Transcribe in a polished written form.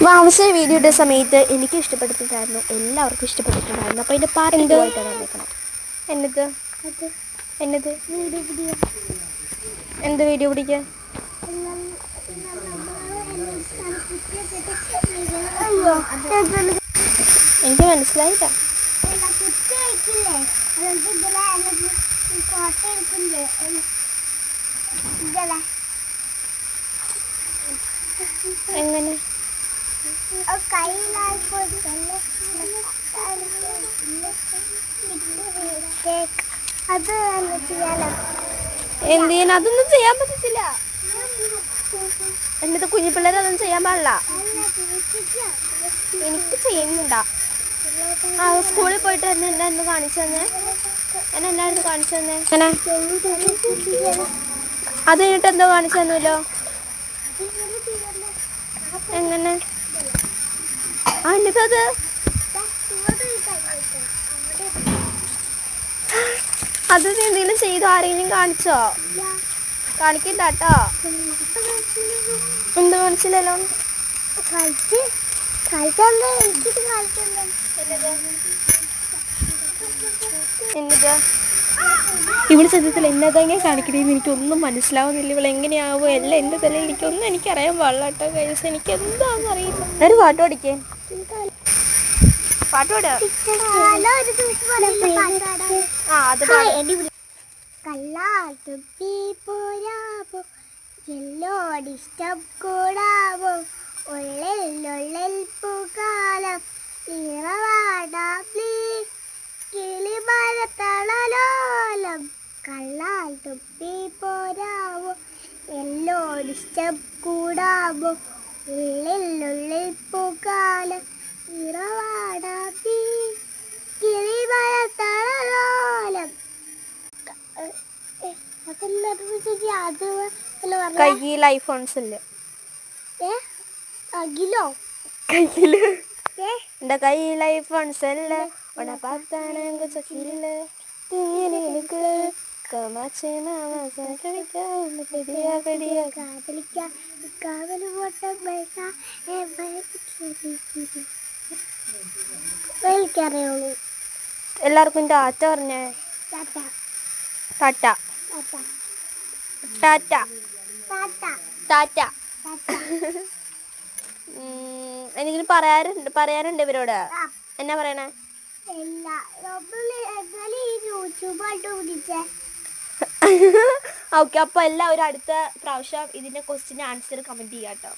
വാവസ video ഇട്ട സമയത്ത് എനിക്ക് ഇഷ്ടപ്പെട്ടിട്ടുണ്ടായിരുന്നു, എല്ലാവർക്കും ഇഷ്ടപ്പെട്ടിട്ടുണ്ടായിരുന്നു. അപ്പോൾ അതിൻ്റെ പാർട്ട് ആയിട്ടാണ് വന്നേക്കണം. എന്നത് എന്നത് എന്ത് വീഡിയോ പിടിക്കാൻ? എനിക്ക് മനസ്സിലായില്ല. എങ്ങനെ എന്ത് ചെയ്യാൻ? അതൊന്നും ചെയ്യാൻ പറ്റത്തില്ല. എന്നിട്ട് കുഞ്ഞു പിള്ളേർ അതൊന്നും ചെയ്യാൻ പാടില്ല. എനിക്ക് ചെയ്യുന്നുണ്ടാ. ആ സ്കൂളിൽ പോയിട്ട് എന്നായിരുന്നു കാണിച്ചു തന്നെ? എന്നായിരുന്നു കാണിച്ചു തന്നെ? എങ്ങനെ അത് കഴിഞ്ഞിട്ട് എന്തോ കാണിച്ചു തന്നല്ലോ? എങ്ങനെ? ആ എന്നിട്ടത് അത് എന്തെങ്കിലും ചെയ്തോ? ആരെങ്കിലും കാണിച്ചോ? കാണിക്കട്ടോ. എന്ത് കാണിച്ചില്ലല്ലോ? എന്നിട്ട് ഇവിടെ സത്യത്തിൽ എന്നതെങ്ങനെ കാണിക്കണേന്ന് എനിക്കൊന്നും മനസ്സിലാവുന്നില്ല. ഇവിടെ എങ്ങനെയാവോ എല്ലാം എൻ്റെ തലയിൽ എനിക്കൊന്നും എനിക്കറിയാൻ പാടില്ല കേട്ടോ. കഴിച്ച് എനിക്ക് എന്താണെന്ന് അറിയില്ല. ഒരു പാട്ട് പഠിക്കേ? പാട്ട് പാടുക. ആ അത് ിഷ്ടം കൂടാവോ ഉള്ളിൽ പൂക്കാലം കിളിമരത്തളലോലം കള്ളാൽ തുപ്പി പോരാവോ എല്ലോടിഷ്ടം കൂടാവോ ഉള്ളിൽ പൂക്കാലം കിളിമരത്തളലോലം. കയ്യിൽ ഐഫോൺസ് ഇല്ല. എന്റെ കയ്യിൽ ഐഫോൺസ് അല്ല എല്ലാവർക്കും ടാറ്റ പറഞ്ഞേ. ടാറ്റ ടാറ്റ ടാറ്റ. എന്തെങ്കിലും പറയാനുണ്ട് ഇവരോട്? എന്നാ പറയണേ? ഓക്കെ, അപ്പോൾ എല്ലാവരും അടുത്ത പ്രാവശ്യം ഇതിൻ്റെ ക്വസ്റ്റ്യൻ ആൻസർ കമൻറ്റ് ചെയ്യാം കേട്ടോ.